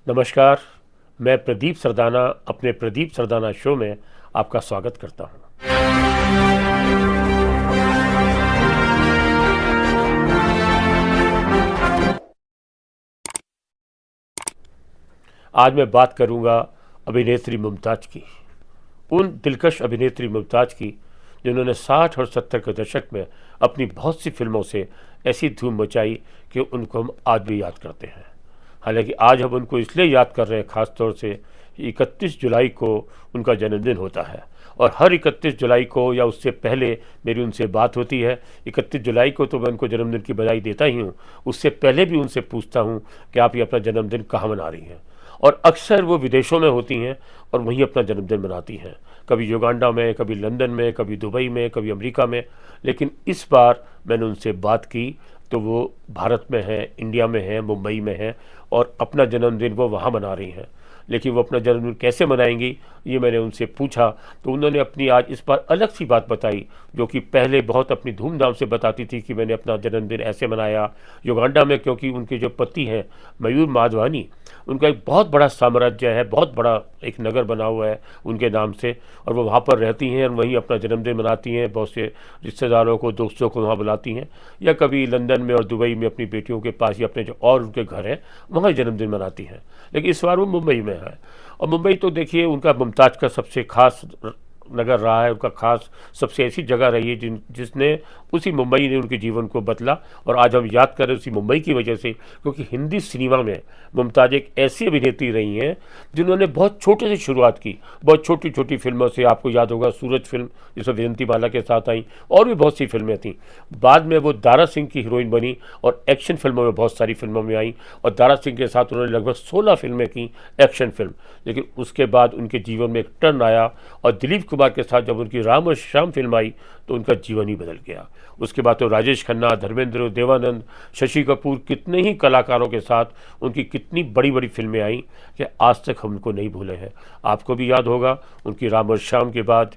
नमस्कार। मैं प्रदीप सरदाना अपने प्रदीप सरदाना शो में आपका स्वागत करता हूं। आज मैं बात करूंगा अभिनेत्री मुमताज की, उन दिलकश अभिनेत्री मुमताज की जिन्होंने 60 और 70 के दशक में अपनी बहुत सी फिल्मों से ऐसी धूम मचाई कि उनको हम आज भी याद करते हैं। हालांकि आज हम उनको इसलिए याद कर रहे हैं ख़ास तौर से 31 जुलाई को उनका जन्मदिन होता है, और हर 31 जुलाई को या उससे पहले मेरी उनसे बात होती है। 31 जुलाई को तो मैं उनको जन्मदिन की बधाई देता ही हूँ, उससे पहले भी उनसे पूछता हूँ कि आप ये अपना जन्मदिन कहाँ मना रही हैं। और अक्सर वो विदेशों में होती हैं और वहीं अपना जन्मदिन मनाती हैं, कभी युगांडा में, कभी लंदन में, कभी दुबई में, कभी अमेरिका में। लेकिन इस बार मैंने उनसे बात की तो वो भारत में हैं, इंडिया में हैं, मुंबई में हैं, और अपना जन्मदिन वो वहाँ मना रही हैं। लेकिन वो अपना जन्मदिन कैसे मनाएंगी ये मैंने उनसे पूछा, तो उन्होंने अपनी आज इस बार अलग सी बात बताई, जो कि पहले बहुत अपनी धूमधाम से बताती थी कि मैंने अपना जन्मदिन ऐसे मनाया युगांडा में, क्योंकि उनके जो पति हैं मयूर माधवानी, उनका एक बहुत बड़ा साम्राज्य है, बहुत बड़ा एक नगर बना हुआ है उनके नाम से, और वो वहाँ पर रहती हैं और वहीं अपना जन्मदिन मनाती हैं। बहुत से रिश्तेदारों को, दोस्तों को वहाँ बुलाती हैं, या कभी लंदन में और दुबई में अपनी बेटियों के पास या अपने जो और उनके घर हैं वहाँ जन्मदिन मनाती हैं। लेकिन इस बार वो मुंबई में है, और मुंबई तो देखिए उनका मुमताज का सबसे खास नगर रहा है, उनका खास सबसे ऐसी जगह रही है जिसने उसी मुंबई ने उनके जीवन को बदला। और आज हम याद करें उसी मुंबई की वजह से, क्योंकि हिंदी सिनेमा में मुमताज एक ऐसी अभिनेत्री रही हैं जिन्होंने बहुत छोटे से शुरुआत की, बहुत छोटी छोटी फिल्मों से। आपको याद होगा सूरज फिल्म जिसमें विजंती बाला के साथ आई, और भी बहुत सी फिल्में थीं। बाद में वो दारा सिंह की हीरोइन बनी और एक्शन फिल्मों में बहुत सारी फिल्मों में आई, और दारा सिंह के साथ उन्होंने लगभग 16 फिल्में की, एक्शन फिल्म। लेकिन उसके बाद उनके जीवन में एक टर्न आया, और दिलीप कुमार के साथ जब उनकी राम और श्याम फिल्म आई तो उनका जीवन ही बदल गया। उसके बाद तो राजेश खन्ना, धर्मेंद्र, देवानंद, शशि कपूर, कितने ही कलाकारों के साथ उनकी कितनी बड़ी बड़ी फिल्में आई कि आज तक हम उनको नहीं भूले हैं। आपको भी याद होगा उनकी राम और श्याम के बाद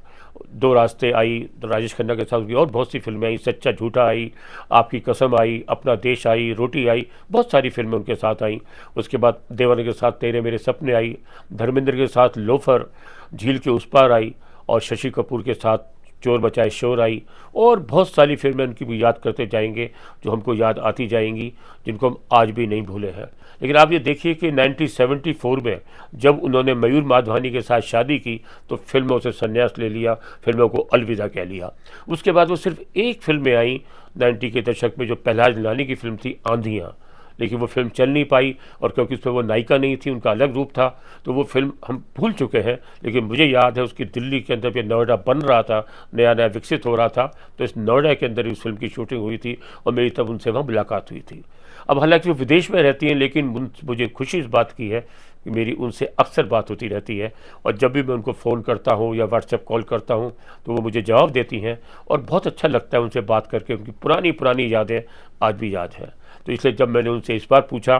दो रास्ते आई, राजेश खन्ना के साथ उनकी और बहुत सी फिल्में आई, सच्चा झूठा आई, आपकी कसम आई, अपना देश आई, रोटी आई, बहुत सारी फिल्में उनके साथ आई। उसके बाद देवानंद के साथ तेरे मेरे सपने आई, धर्मेंद्र के साथ लोफर, झील के उस पार आई, और शशि कपूर के साथ चोर बचाए शोर आई, और बहुत सारी फिल्में उनकी भी याद करते जाएंगे जो हमको याद आती जाएंगी, जिनको हम आज भी नहीं भूले हैं। लेकिन आप ये देखिए कि 1974 में जब उन्होंने मयूर माधवानी के साथ शादी की तो फिल्मों से संन्यास ले लिया, फिल्मों को अलविदा कह लिया। उसके बाद वो सिर्फ एक फिल्म में आई 90 के दशक में, जो प्रहलाद लानी की फिल्म थी आंधियाँ। लेकिन वो फिल्म चल नहीं पाई, और क्योंकि उसमें वो नायिका नहीं थी, उनका अलग रूप था, तो वो फिल्म हम भूल चुके हैं। लेकिन मुझे याद है उसकी दिल्ली के अंदर भी नोएडा बन रहा था, नया नया विकसित हो रहा था, तो इस नोएडा के अंदर इस फिल्म की शूटिंग हुई थी, और मेरी तब उनसे वहाँ मुलाकात हुई थी। अब हालांकि वो विदेश में रहती हैं, लेकिन मुझे खुशी इस बात की है कि मेरी उनसे अक्सर बात होती रहती है, और जब भी मैं उनको फ़ोन करता हूँ या व्हाट्सएप कॉल करता हूँ तो वो मुझे जवाब देती हैं, और बहुत अच्छा लगता है उनसे बात करके। उनकी पुरानी पुरानी यादें आज भी याद हैं। तो इसलिए जब मैंने उनसे इस बार पूछा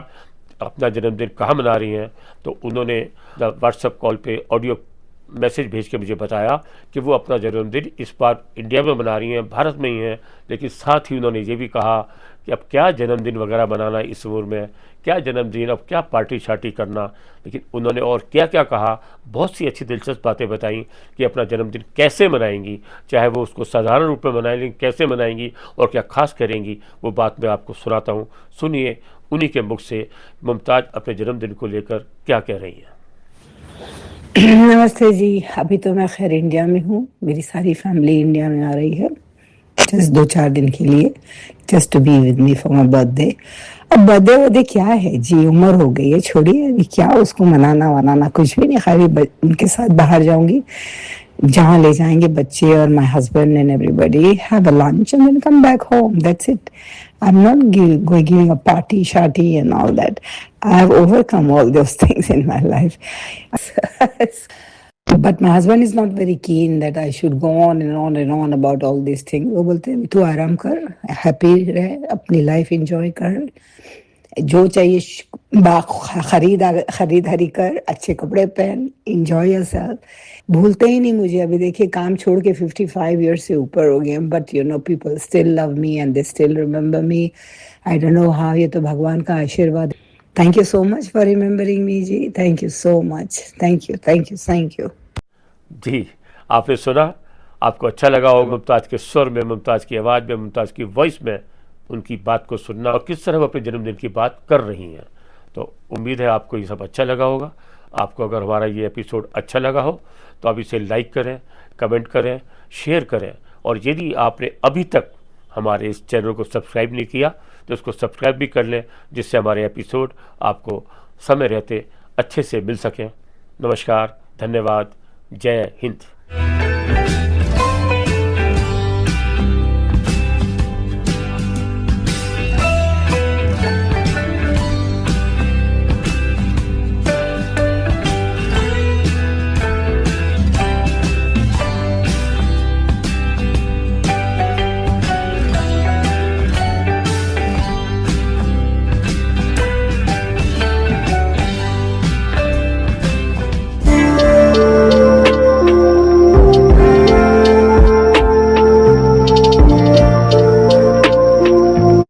अपना जन्मदिन कहाँ मना रही हैं, तो उन्होंने व्हाट्सएप कॉल पे ऑडियो मैसेज भेज के मुझे बताया कि वो अपना जन्मदिन इस बार इंडिया में मना रही हैं, भारत में ही हैं। लेकिन साथ ही उन्होंने ये भी कहा कि अब क्या जन्मदिन वगैरह मनाना इस उम्र में, क्या जन्मदिन, अब क्या पार्टी शार्टी करना। लेकिन उन्होंने और क्या क्या कहा, बहुत सी अच्छी दिलचस्प बातें बताई कि अपना जन्मदिन कैसे मनाएंगी, चाहे वो उसको साधारण रूप में मनाएंगी, कैसे मनाएंगी और क्या खास करेंगी, वो बात मैं आपको सुनाता हूँ। सुनिए उन्हीं के मुख से मुमताज अपने जन्मदिन को लेकर क्या कह रही हैं। नमस्ते जी। अभी तो मैं खैर इंडिया में हूँ, मेरी सारी फैमिली इंडिया में आ रही है जस्ट 2-4 दिन के लिए, just to be with me for my birthday. अब बर्थडे वर्डे क्या है जी, उम्र हो गई है, छोड़िए अभी क्या उसको मनाना वनाना, कुछ भी नहीं। खाली उनके साथ बाहर जाऊंगी, जहाँ ले जाएंगे बच्चे और my husband and everybody, have a lunch and then come back home, that's it. I'm not giving a party, sharty and all that. I have overcome all those things in my life. But my husband is not very keen that I should go on and on and on about all these things. वो बोलते हैं तू आराम कर, happy रहे, अपनी life enjoy कर, जो चाहिए खरीदारी कर, अच्छे कपड़े पहन, एंजॉय योरसेल्फ। भूलते ही नहीं मुझे। अभी देखिए काम छोड़ के 55 ईयर्स से ऊपर हो गए, but you know people still love me and they still remember me. I don't know how, ये तो भगवान का आशीर्वाद। Thank you so much for remembering me, ji. Thank you so much. Thank you, thank you, thank you. जी, आपने सुना, आपको अच्छा लगा होगा मुमताज़ के सुर में, मुमताज़ की आवाज़ में, मुमताज़ की वॉइस में उनकी बात को सुनना और किस तरह वो अपने जन्मदिन की बात कर रही हैं। तो उम्मीद है आपको ये सब अच्छा लगा होगा। आपको अगर हमारा ये एपिसोड अच्छा लगा हो तो आप इसे लाइक करें, कमेंट करें, शेयर करें, और यदि आपने अभी तक हमारे इस चैनल को सब्सक्राइब नहीं किया तो उसको सब्सक्राइब भी कर लें, जिससे हमारे एपिसोड आपको समय रहते अच्छे से मिल सकें। नमस्कार, धन्यवाद, जय हिंद।